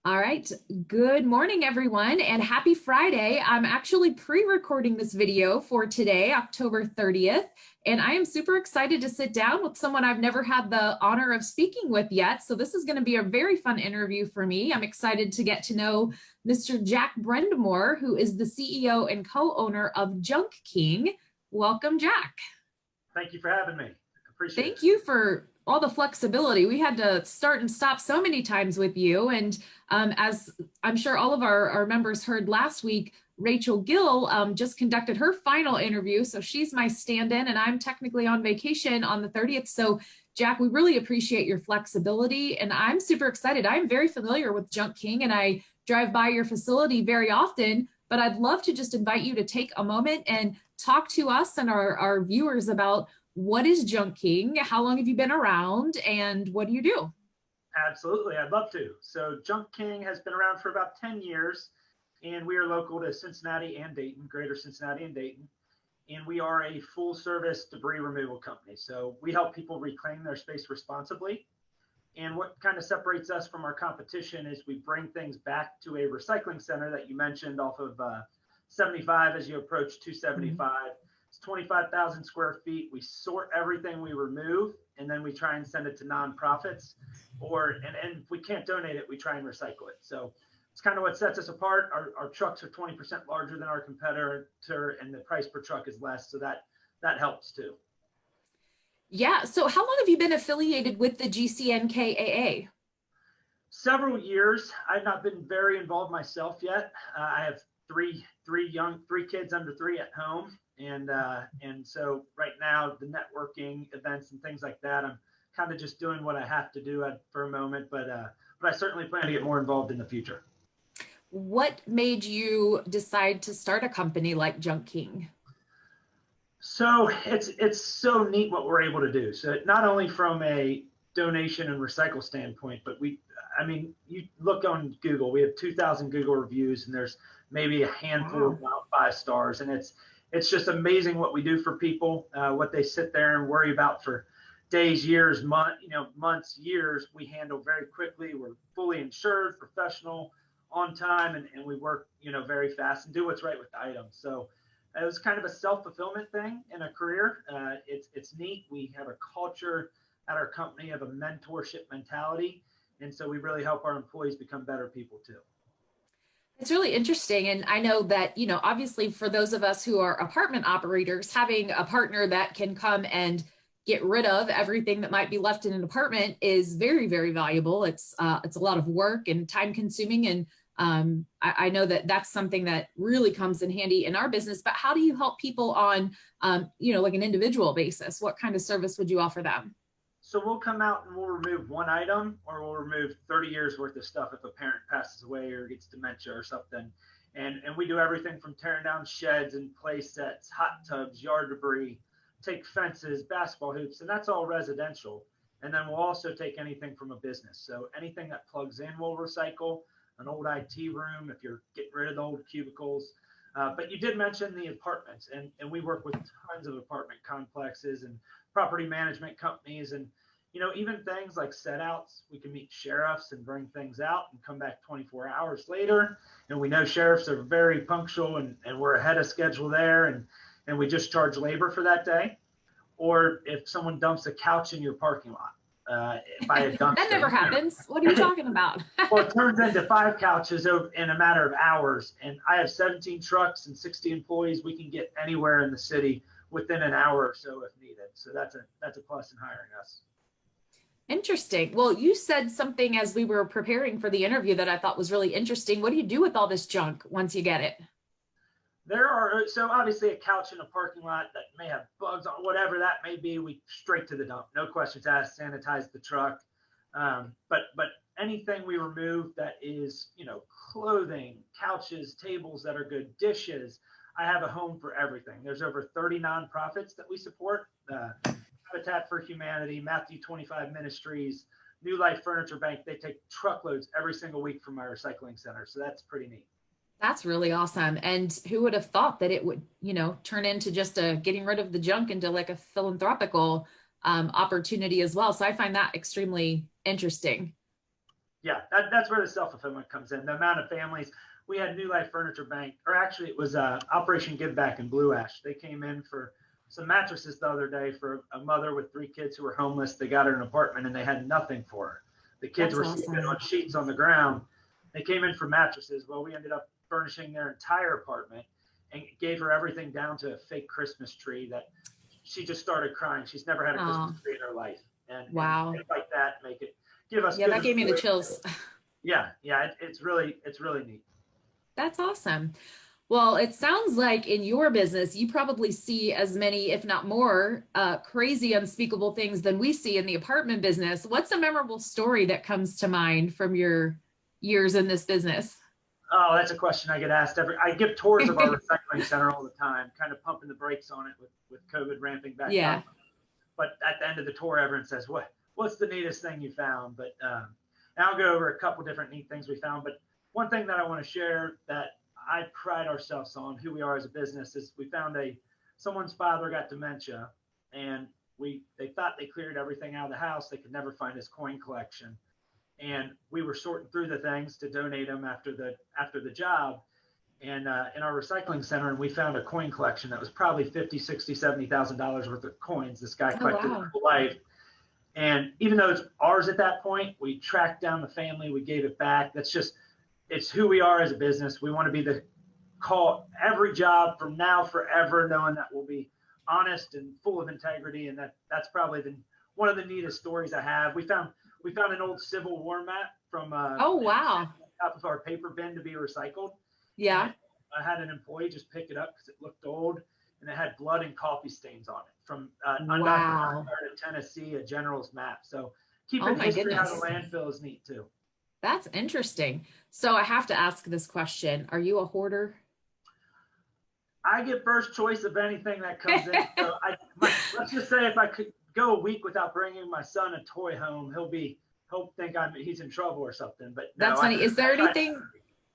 All right. Good morning, everyone, and happy Friday. I'm actually pre-recording this video for today, October 30th, and I am super excited to sit down with someone I've never had the honor of speaking with yet. So this is going to be a very fun interview for me. I'm excited to get to know Mr. Jack Brendamour, who is the CEO and co-owner of Junk King. Welcome, Jack. Thank you for having me. Appreciate it. Thank you for all the flexibility. We had to start and stop so many times with you. And as I'm sure all of our members heard last week, Rachel Gill just conducted her final interview. So she's my stand-in and I'm technically on vacation on the 30th. So Jack, we really appreciate your flexibility and I'm super excited. I'm very familiar with Junk King and I drive by your facility very often, but I'd love to just invite you to take a moment and talk to us and our viewers about what is Junk King? How long have you been around and what do you do? Absolutely, I'd love to. So Junk King has been around for about 10 years, and we are local to Cincinnati and Dayton, greater Cincinnati and Dayton. And we are a full service debris removal company. So we help people reclaim their space responsibly. And what kind of separates us from our competition is we bring things back to a recycling center that you mentioned off of 75 as you approach 275. It's 25,000 square feet. We sort everything we remove, and then we try and send it to nonprofits, and if we can't donate it, we try and recycle it. So it's kind of what sets us apart. Our trucks are 20% larger than our competitor, and the price per truck is less, so that helps too. Yeah. So how long have you been affiliated with the GCNKAA? Several years. I've not been very involved myself yet. I have three kids under 3 at home. And so right now the networking events and things like that, I'm kind of just doing what I have to do for a moment, but I certainly plan to get more involved in the future. What made you decide to start a company like Junk King? So it's so neat what we're able to do. So not only from a donation and recycle standpoint, but you look on Google, we have 2,000 Google reviews, and there's maybe a handful of about 5 stars, and it's just amazing what we do for people, what they sit there and worry about for days, years, months, years. We handle very quickly. We're fully insured, professional, on time, and we work, very fast and do what's right with the items. So it was kind of a self-fulfillment thing in a career. It's neat. We have a culture at our company of a mentorship mentality. And so we really help our employees become better people too. It's really interesting. And I know that, obviously for those of us who are apartment operators, having a partner that can come and get rid of everything that might be left in an apartment is very, very valuable. It's a lot of work and time consuming. And I know that that's something that really comes in handy in our business. But how do you help people on, like an individual basis? What kind of service would you offer them? So we'll come out and we'll remove one item, or we'll remove 30 years worth of stuff if a parent passes away or gets dementia or something. And we do everything from tearing down sheds and play sets, hot tubs, yard debris, take fences, basketball hoops, and that's all residential. And then we'll also take anything from a business. So anything that plugs in, we'll recycle. An old IT room, if you're getting rid of the old cubicles. But you did mention the apartments, and we work with tons of apartment complexes and property management companies, and even things like set outs. We can meet sheriffs and bring things out and come back 24 hours later. And we know sheriffs are very punctual, and we're ahead of schedule there, and we just charge labor for that day. Or if someone dumps a couch in your parking lot, by a dumpster. That never happens. What are you talking about? Well, it turns into 5 couches in a matter of hours. And I have 17 trucks and 60 employees. We can get anywhere in the city within an hour or so if needed. So that's a plus in hiring us. Interesting. Well, you said something as we were preparing for the interview that I thought was really interesting. What do you do with all this junk once you get it? So obviously a couch in a parking lot that may have bugs on, whatever that may be, we straight to the dump. No questions asked, sanitize the truck. But anything we remove that is, clothing, couches, tables that are good, dishes. I have a home for everything. There's over 30 nonprofits that we support. Habitat for Humanity, Matthew 25 Ministries, New Life Furniture Bank. They take truckloads every single week from my recycling center. So that's pretty neat. That's really awesome. And who would have thought that it would, turn into just getting rid of the junk into like a philanthropical opportunity as well. So I find that extremely interesting. Yeah, that's where the self-fulfillment comes in. The amount of families, we had New Life Furniture Bank, or actually it was Operation Give Back in Blue Ash. They came in for some mattresses the other day for a mother with 3 kids who were homeless. They got her an apartment and they had nothing for her. The kids That's were sleeping awesome. on sheets on the ground. They came in for mattresses. Well, we ended up furnishing their entire apartment and gave her everything down to a fake Christmas tree that she just started crying. She's never had a Christmas Oh, tree in her life. And wow. things like that make it give us Yeah, good that gave me the employees. chills. Yeah, yeah, it's really neat. That's awesome. Well, it sounds like in your business, you probably see as many, if not more, crazy, unspeakable things than we see in the apartment business. What's a memorable story that comes to mind from your years in this business? Oh, that's a question I get asked every. I give tours of our recycling center all the time, kind of pumping the brakes on it with COVID ramping back Yeah. up. But at the end of the tour, everyone says, What's the neatest thing you found?" But and I'll go over a couple different neat things we found. But one thing that I want to share that I pride ourselves on, who we are as a business, is we found someone's father got dementia, and they thought they cleared everything out of the house. They could never find his coin collection, and we were sorting through the things to donate them after the job, and in our recycling center, and we found a coin collection that was probably 50, 60, $70,000 worth of coins this guy Oh, collected his wow. whole life. And even though it's ours at that point, we tracked down the family, we gave it back. It's who we are as a business. We want to be the call every job from now forever, knowing that we'll be honest and full of integrity. And that's probably one of the neatest stories I have. We found an old Civil War map from Oh, wow. top of our paper bin to be recycled. And Yeah. I had an employee just pick it up because it looked old, and it had blood and coffee stains on it from undocumented Wow. part of Tennessee, a general's map. So Oh, keeping my history out of goodness. landfill is neat too. That's interesting. So I have to ask this question. Are you a hoarder? I get first choice of anything that comes in. So let's just say if I could go a week without bringing my son a toy home, he'll think he's in trouble or something. But no, That's I funny. Is there try.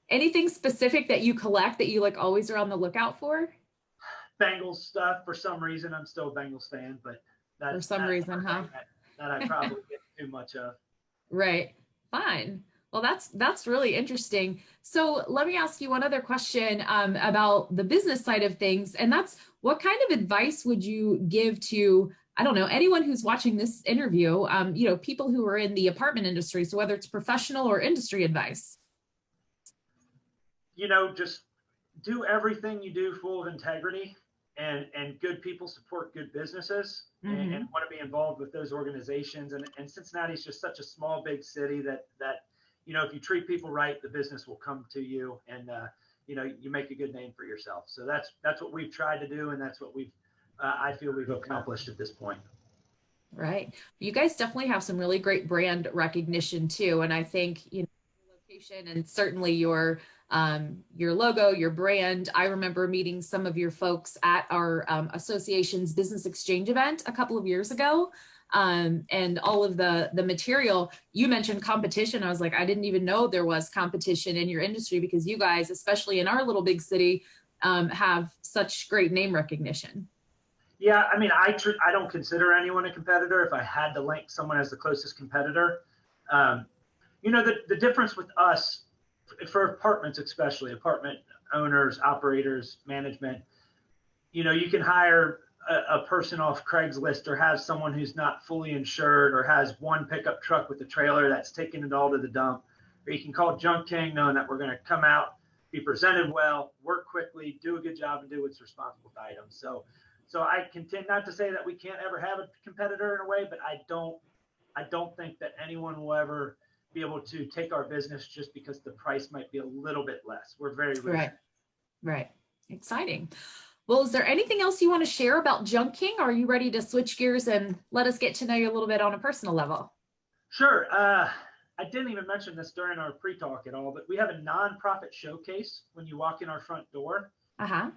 anything specific that you collect that you like always are on the lookout for? Bengals stuff. For some reason, I'm still a Bengals fan, but For that's some reason, huh? something that I probably get too much of. Right. Fine. Well, that's really interesting. So let me ask you one other question about the business side of things, and that's what kind of advice would you give to, I don't know, anyone who's watching this interview, people who are in the apartment industry, so whether it's professional or industry advice. Just do everything you do full of integrity, and good people support good businesses, and Hmm. want to be involved with those organizations. And Cincinnati is just such a small, big city that if you treat people right, the business will come to you, and you make a good name for yourself. So that's what we've tried to do, and that's what I feel we've accomplished at this point. Right. You guys definitely have some really great brand recognition too. And I think, your location and certainly your logo, your brand. I remember meeting some of your folks at our association's business exchange event a couple of years ago. And all of the material you mentioned competition. I was like, I didn't even know there was competition in your industry because you guys, especially in our little big city, have such great name recognition. Yeah, I mean, I don't consider anyone a competitor. If I had to rank someone as the closest competitor, um, the difference with us, for apartments, especially apartment owners, operators, management, you can hire a person off Craigslist, or have someone who's not fully insured, or has one pickup truck with a trailer that's taking it all to the dump. Or you can call Junk King, knowing that we're going to come out, be presented well, work quickly, do a good job, and do what's responsible with items. So I contend, not to say that we can't ever have a competitor in a way, but I don't think that anyone will ever be able to take our business just because the price might be a little bit less. We're very Right. reasonable. Right. Exciting. Well, is there anything else you want to share about Junk King? Or are you ready to switch gears and let us get to know you a little bit on a personal level? Sure. I didn't even mention this during our pre-talk at all, but we have a nonprofit showcase when you walk in our front door. Uh-huh.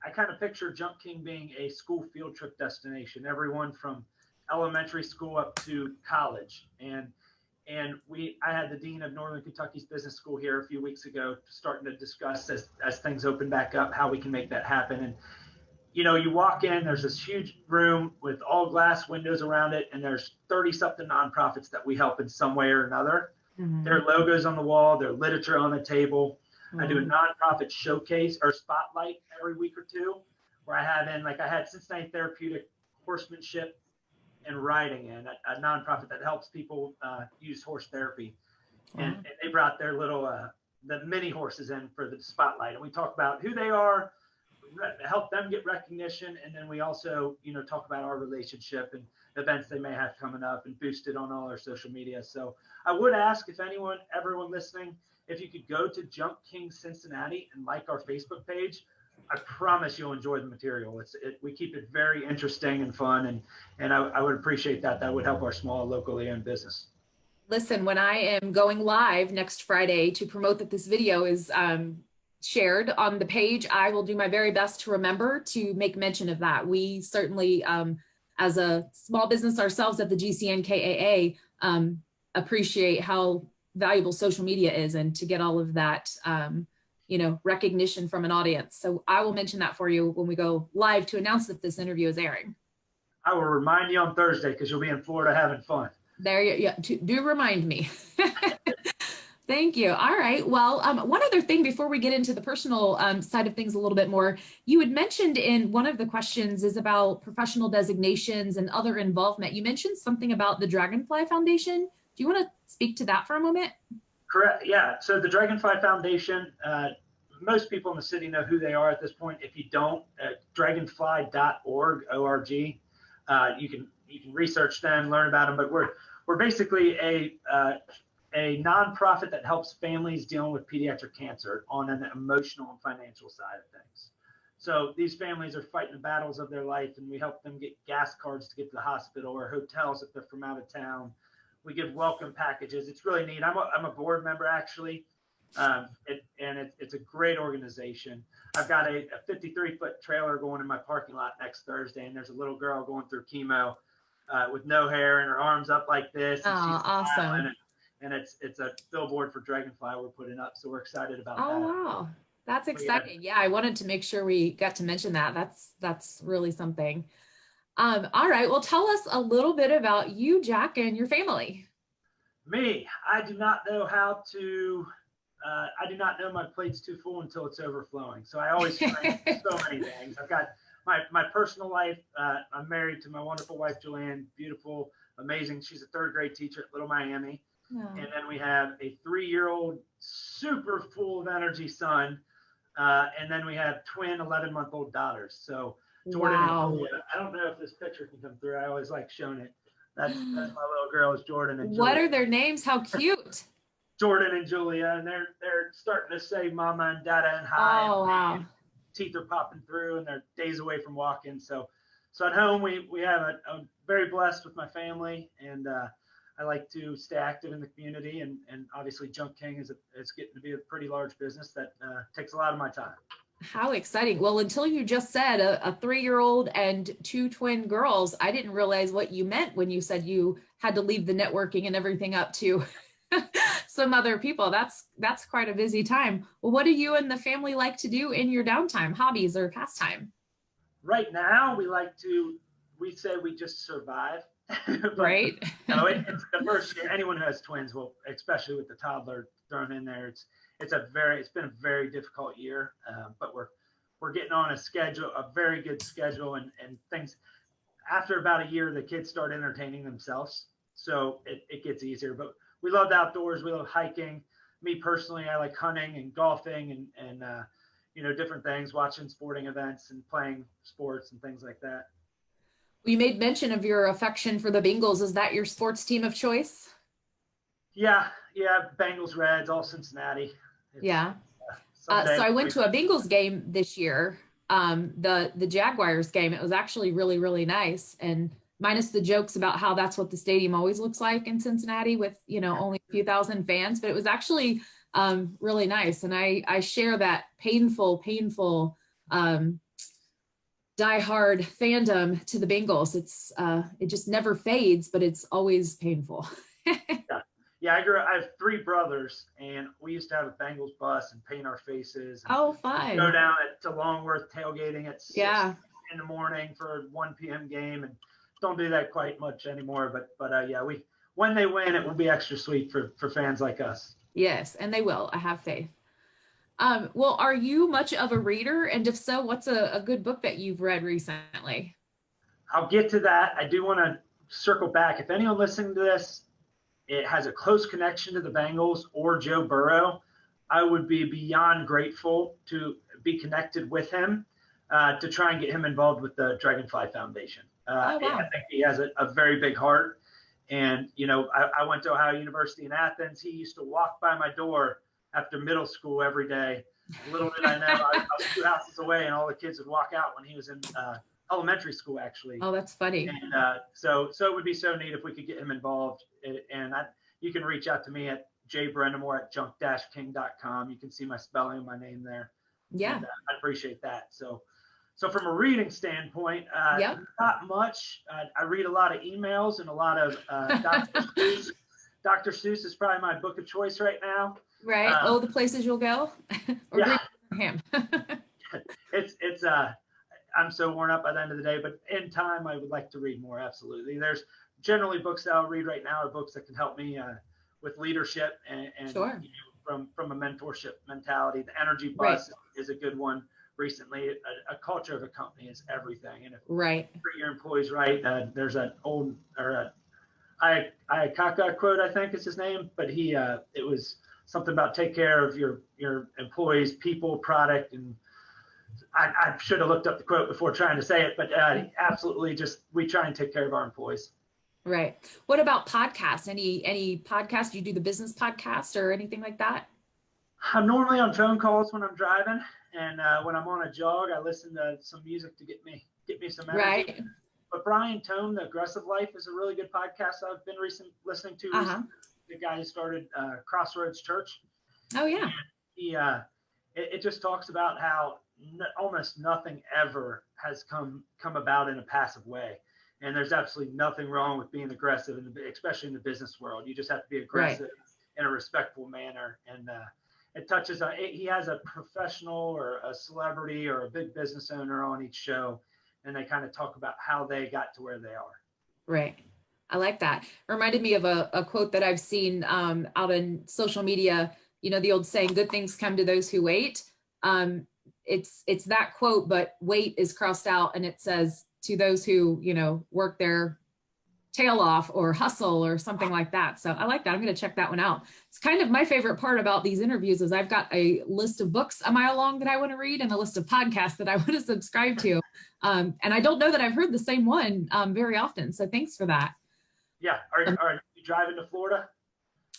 I kind of picture Junk King being a school field trip destination, everyone from elementary school up to college. I had the dean of Northern Kentucky's business school here a few weeks ago, starting to discuss, as things open back up, how we can make that happen. And you walk in, there's this huge room with all glass windows around it, and there's 30 something nonprofits that we help in some way or another. their logos on the wall, their literature on the table. I do a Mm. nonprofit showcase or spotlight every week or two where I have in, like I had Cincinnati Therapeutic Horsemanship and Riding in, a nonprofit that helps people use horse therapy. Wow. And they brought their little, the mini horses in for the spotlight. And we talk about who they are, help them get recognition. And then we also, talk about our relationship and events they may have coming up and boost it on all our social media. So I would ask if everyone listening, if you could go to Junk King Cincinnati and like our Facebook page. I promise you'll enjoy the material. We keep it very interesting and fun, and I would appreciate that. That would help our small locally owned business. Listen, when I am going live next Friday to promote that this video is shared on the page, I will do my very best to remember to make mention of that. We certainly, as a small business ourselves at the GCNKAA, appreciate how valuable social media is, and to get all of that recognition from an audience. So I will mention that for you when we go live to announce that this interview is airing. I will remind you on Thursday because you'll be in Florida having fun. There you do remind me. Thank you. All right. Well, one other thing before we get into the personal side of things a little bit more, you had mentioned in one of the questions is about professional designations and other involvement. You mentioned something about the Dragonfly Foundation. Do you want to speak to that for a moment? Correct. Yeah. So the Dragonfly Foundation, most people in the city know who they are at this point. If you don't, dragonfly.org, O-R-G, you can research them, learn about them. But we're basically a nonprofit that helps families dealing with pediatric cancer on an emotional and financial side of things. So these families are fighting the battles of their life, and we help them get gas cards to get to the hospital or hotels if they're from out of town. We give welcome packages. It's really neat. I'm a board member actually, it's a great organization. I've got a 53-foot trailer going in my parking lot next Thursday, and there's a little girl going through chemo with no hair and her arms up like this. And Oh, she's awesome. and it's a billboard for Dragonfly we're putting up, so we're excited about Oh, that. wow. That's exciting. Yeah, I wanted to make sure we got to mention that. That's really something. All right. Well, tell us a little bit about you, Jack, and your family. Me, I do not know how to. I do not know my plate's too full until it's overflowing. So I always try so many things. I've got my personal life. I'm married to my wonderful wife, Joanne. Beautiful, amazing. She's a third grade teacher at Little Miami. Oh. And then we have a 3-year-old, super full of energy son. And then we have twin 11-month-old daughters. So Jordan Wow. and Julia. I don't know if this picture can come through. I always like showing it. That's my little girls, Jordan and Julia. What are their names? How cute. Jordan and Julia, and they're starting to say mama and dada and hi. Oh, wow. And teeth are popping through, and they're days away from walking. So at home we have I'm very blessed with my family, and I like to stay active in the community, and obviously Junk King is getting to be a pretty large business that takes a lot of my time. How exciting. Well, until you just said a 3-year-old and 2 twin girls, I didn't realize what you meant when you said you had to leave the networking and everything up to some other people. That's quite a busy time. Well, what do you and the family like to do in your downtime, hobbies or pastime? Right now, we say we just survive. Right. No, it's the first year. Anyone who has twins will, especially with the toddler thrown in there, it's been a very difficult year, but we're getting on a very good schedule, and things. After about a year, the kids start entertaining themselves, so it gets easier. But we love the outdoors. We love hiking. Me personally, I like hunting and golfing and different things, watching sporting events and playing sports and things like that. You made mention of your affection for the Bengals. Is that your sports team of choice? Yeah, Bengals, Reds, all Cincinnati. Yeah. So I went to a Bengals game this year, the Jaguars game. It was actually really, really nice, and minus the jokes about how that's what the stadium always looks like in Cincinnati with, only a few thousand fans, but it was actually really nice. And I share that painful diehard fandom to the Bengals. It just never fades, but it's always painful. Yeah, I have 3 brothers, and we used to have a Bengals bus and paint our faces. And oh, fun. Go down to Longworth tailgating at 6 in the morning for a 1 p.m. game, and don't do that quite much anymore. But yeah, when they win, it will be extra sweet for fans like us. Yes, and they will. I have faith. Well, are you much of a reader? And if so, what's a good book that you've read recently? I'll get to that. I do want to circle back. If anyone listening to this, it has a close connection to the Bengals or Joe Burrow, I would be beyond grateful to be connected with him to try and get him involved with the Dragonfly Foundation. Oh, I wow. think he has a very big heart. And, you know, I went to Ohio University in Athens. He used to walk by my door after middle school every day. Little did I know, I was 2 houses away, and all the kids would walk out when he was in elementary school, actually. Oh, that's funny. And so it would be so neat if we could get him involved. And you can reach out to me at jbrendamour@junk-king.com. You can see my spelling of my name there. Yeah. And, I appreciate that. So from a reading standpoint, Yep. not much. I read a lot of emails and a lot of Dr. Seuss. Dr. Seuss is probably my book of choice right now. Right. The places you'll go. Or Yeah. him. It's I'm so worn out by the end of the day, but in time I would like to read more. Absolutely. There's generally books that I'll read right now are books that can help me with leadership and Sure. you know, from a mentorship mentality. The Energy Bus is a good one recently. A culture of a company is everything. And if you treat your employees right, there's an old Ayakaka quote, I think is his name, but it was something about take care of your employees, people, product, and I should have looked up the quote before trying to say it, but absolutely, we try and take care of our employees. Right. What about podcasts? Any podcast? Do you do the business podcast or anything like that? I'm normally on phone calls when I'm driving, and when I'm on a jog, I listen to some music to get me some energy. Right. But Brian Tome, The Aggressive Life, is a really good podcast I've been listening to recently. The guy who started Crossroads Church. Oh yeah. And he it just talks about how almost nothing ever has come about in a passive way. And there's absolutely nothing wrong with being aggressive, especially in the business world. You just have to be aggressive in a respectful manner. And it touches on, he has a professional or a celebrity or a big business owner on each show, and they kind of talk about how they got to where they are. Right. I like that. Reminded me of a quote that I've seen out in social media. You know, the old saying, good things come to those who wait. It's that quote, but wait is crossed out, and it says to those who, you know, work their tail off or hustle or something like that. So I like that. I'm going to check that one out. It's kind of my favorite part about these interviews is I've got a list of books a mile long that I want to read and a list of podcasts that I want to subscribe to. And I don't know that I've heard the same one very often. So thanks for that. Yeah. Are you driving to Florida?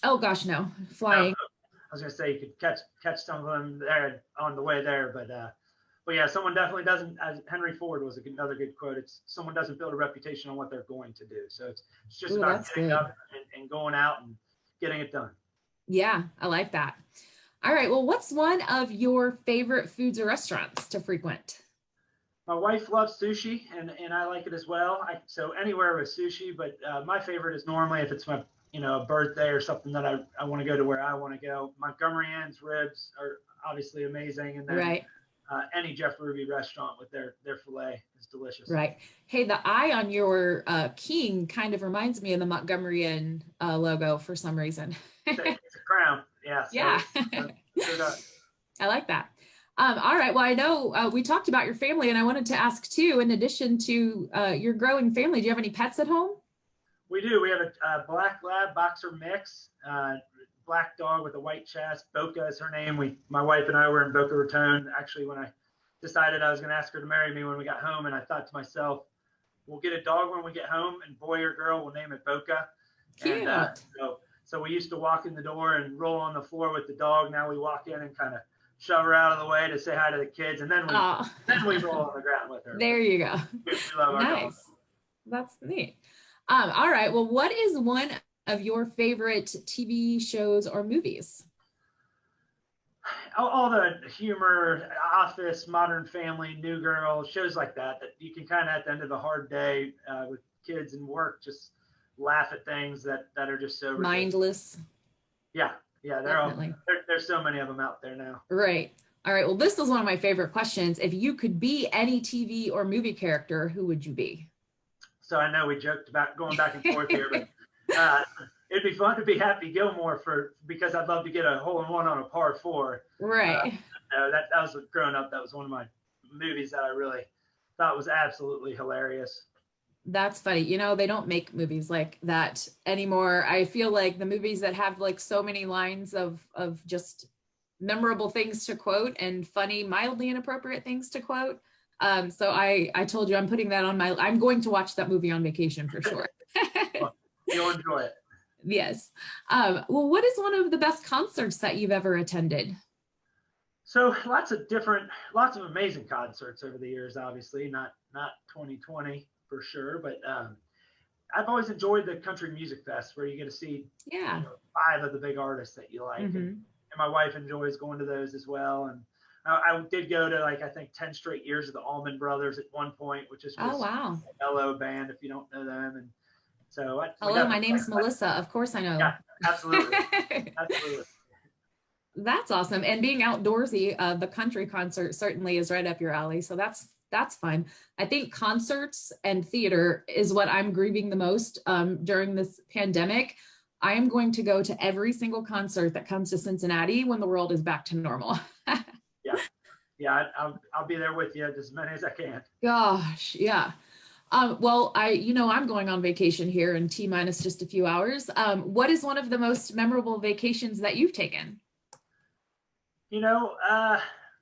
Oh gosh, no. Flying. I was going to say you could catch some of them there on the way there, but yeah, someone definitely doesn't, as Henry Ford was another good quote, it's someone doesn't build a reputation on what they're going to do. So it's just about getting up and going out and getting it done. Yeah, I like that. All right. Well, what's one of your favorite foods or restaurants to frequent? My wife loves sushi, and I like it as well. So anywhere with sushi, but my favorite is normally if it's my a birthday or something that I want to go to where I want to go. Montgomery Ann's ribs are obviously amazing, and then any Jeff Ruby restaurant with their filet is delicious. Right. Hey, the eye on your king kind of reminds me of the Montgomery Ann logo for some reason. It's a crown. Yeah. So, I like that. All right. Well, I know we talked about your family, and I wanted to ask too, in addition to your growing family, do you have any pets at home? We do. We have a black lab boxer mix, black dog with a white chest. Boca is her name. My wife and I were in Boca Raton actually when I decided I was going to ask her to marry me when we got home, and I thought to myself, we'll get a dog when we get home, and boy or girl, we'll name it Boca. Cute. And, so we used to walk in the door and roll on the floor with the dog. Now we walk in and kind of shove her out of the way to say hi to the kids, and then we roll on the ground with her. There you go. We love our dog. That's neat. All right. Well, what is one of your favorite TV shows or movies? All the humor, Office, Modern Family, New Girl, shows like that you can kind of at the end of a hard day with kids and work just laugh at things that are just so ridiculous. Mindless. Yeah, there's so many of them out there now. Right. All right. Well, this is one of my favorite questions. If you could be any TV or movie character, who would you be? So I know we joked about going back and forth here, but it'd be fun to be Happy Gilmore because I'd love to get a hole in one on a par four. Right. No, that was growing up. That was one of my movies that I really thought was absolutely hilarious. That's funny. They don't make movies like that anymore. I feel like the movies that have like so many lines of just memorable things to quote and funny, mildly inappropriate things to quote. So I told you I'm putting that on I'm going to watch that movie on vacation for sure. Well, you'll enjoy it. Yes. Well, what is one of the best concerts that you've ever attended? So lots of amazing concerts over the years. Obviously, not 2020 for sure, but I've always enjoyed the country music fest where you get to see Yeah. 5 of the big artists that you like, and my wife enjoys going to those as well. And I did go to I think 10 straight years of the Allman Brothers at one point, which is Oh, wow. a mellow band if you don't know them. And so Hello, my name's Melissa. Of course I know. Yeah, absolutely, absolutely. That's awesome. And being outdoorsy, the country concert certainly is right up your alley. So that's fun. I think concerts and theater is what I'm grieving the most during this pandemic. I am going to go to every single concert that comes to Cincinnati when the world is back to normal. Yeah, I'll be there with you as many as I can. Gosh, yeah. Well, I'm going on vacation here in T minus just a few hours. What is one of the most memorable vacations that you've taken?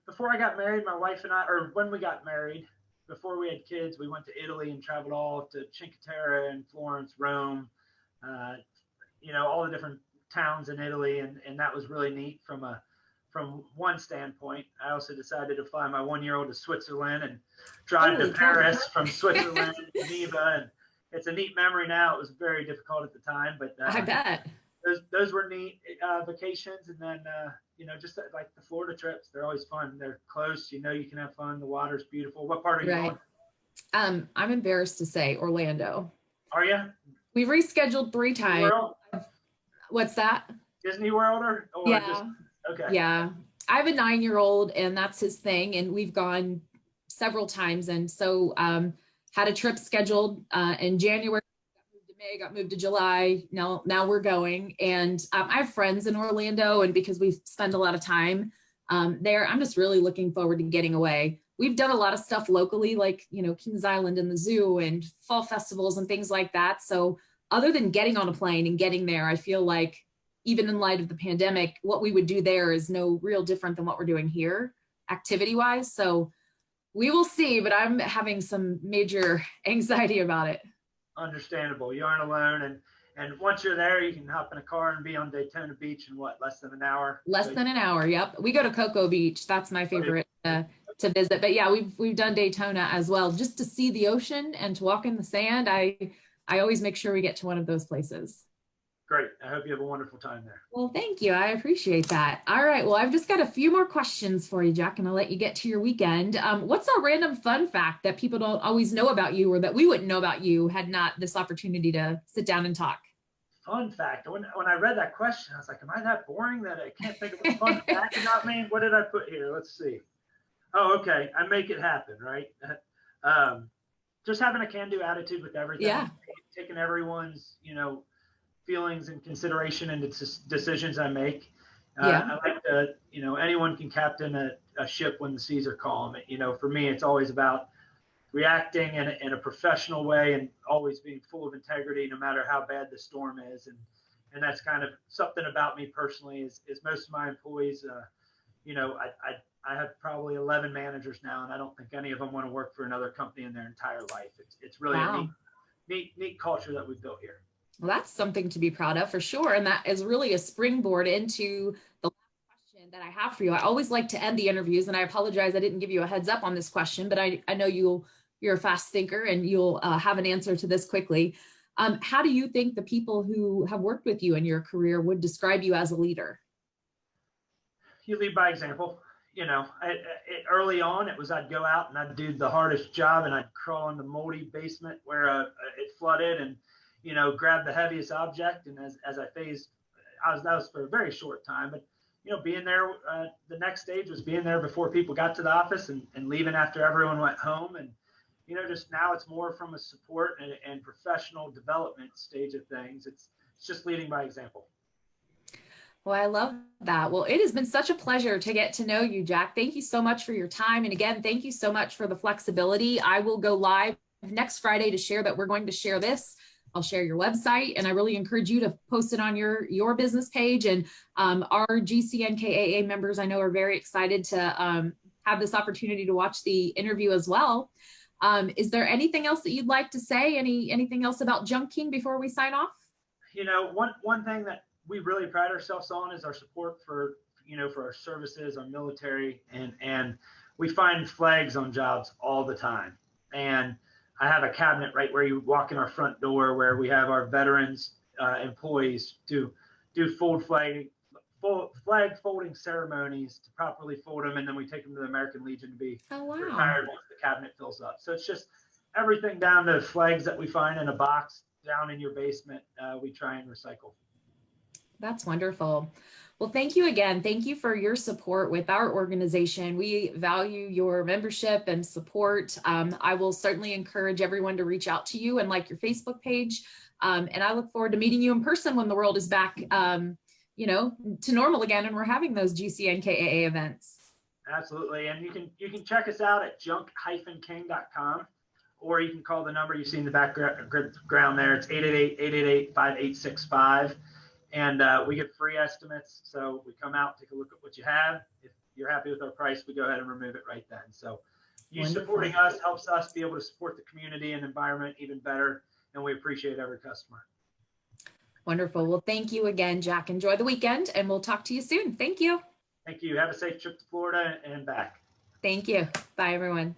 Before I got married, my wife and I, or when we got married, before we had kids, we went to Italy and traveled all to Cinque Terre and Florence, Rome, all the different towns in Italy, and that was really neat from one standpoint. I also decided to fly my 1-year-old to Switzerland and drive to Paris from Switzerland to Geneva, and it's a neat memory now. It was very difficult at the time, but I bet. Those were neat vacations. And then just like the Florida trips, they're always fun. They're close, you can have fun. The water's beautiful. What part are you Right. on? I'm embarrassed to say Orlando. Are you? We've rescheduled 3 times. World? What's that? Disney World or Yeah. just okay. Yeah. I have a 9-year-old and that's his thing. And we've gone several times. And so had a trip scheduled in January, got moved to May, got moved to July. Now we're going. And I have friends in Orlando, and because we spend a lot of time there, I'm just really looking forward to getting away. We've done a lot of stuff locally, like, Kings Island and the zoo and fall festivals and things like that. So other than getting on a plane and getting there, I feel like even in light of the pandemic, what we would do there is no real different than what we're doing here activity wise. So we will see, but I'm having some major anxiety about it. Understandable. You aren't alone. And once you're there, you can hop in a car and be on Daytona Beach in less than an hour? Less than an hour. Yep. We go to Cocoa Beach. That's my favorite to visit. But yeah, we've done Daytona as well, just to see the ocean and to walk in the sand. I always make sure we get to one of those places. Great. I hope you have a wonderful time there. Well, thank you. I appreciate that. All right. Well, I've just got a few more questions for you, Jack, and I'll let you get to your weekend. What's a random fun fact that people don't always know about you, or that we wouldn't know about you had not this opportunity to sit down and talk? Fun fact. When I read that question, I was like, am I that boring that I can't think of a fun fact about me? What did I put here? Let's see. Oh, okay. I make it happen, right? Just having a can-do attitude with everything. Yeah. Taking everyone's, feelings and consideration into decisions I make. I like to, anyone can captain a ship when the seas are calm. For me, it's always about reacting in a professional way and always being full of integrity, no matter how bad the storm is. And that's kind of something about me personally is most of my employees, I have probably 11 managers now, and I don't think any of them want to work for another company in their entire life. It's really a neat culture that we've built here. Well, that's something to be proud of for sure. And that is really a springboard into the last question that I have for you. I always like to end the interviews, and I apologize I didn't give you a heads up on this question, but I know you're a fast thinker and you'll have an answer to this quickly. How do you think the people who have worked with you in your career would describe you as a leader? You lead by example. Early on, I'd go out and I'd do the hardest job, and I'd crawl in the moldy basement where it flooded and grab the heaviest object. And as I phased, that was for a very short time, but being there, the next stage was being there before people got to the office and leaving after everyone went home. And just now it's more from a support and professional development stage of things. It's it's just leading by example. Well, I love that. Well, it has been such a pleasure to get to know you, Jack. Thank you so much for your time. And again, thank you so much for the flexibility. I will go live next Friday to share that we're going to share this. I'll share your website, and I really encourage you to post it on your business page. And our GCNKAA members, I know, are very excited to have this opportunity to watch the interview as well. Is there anything else that you'd like to say? Anything else about Junking before we sign off? You know, one thing that we really pride ourselves on is our support for, you know, for our services, our military, and we find flags on jobs all the time. And I have a cabinet right where you walk in our front door where we have our veterans employees do flag folding ceremonies to properly fold them, and then we take them to the American Legion to be retired once the cabinet fills up. So it's just everything down to flags that we find in a box down in your basement, we try and recycle. That's wonderful. Well, thank you again. Thank you for your support with our organization. We value your membership and support. I will certainly encourage everyone to reach out to you and like your Facebook page. And I look forward to meeting you in person when the world is back, you know, to normal again, and we're having those GCNKAA events. Absolutely. And you can check us out at junk-king.com, or you can call the number you see in the background there. It's 888-888-5865. And we get free estimates. So we come out, take a look at what you have. If you're happy with our price, we go ahead and remove it right then. So you supporting us helps us be able to support the community and environment even better. And we appreciate every customer. Wonderful. Well, thank you again, Jack. Enjoy the weekend, and we'll talk to you soon. Thank you. Thank you. Have a safe trip to Florida and back. Thank you. Bye, everyone.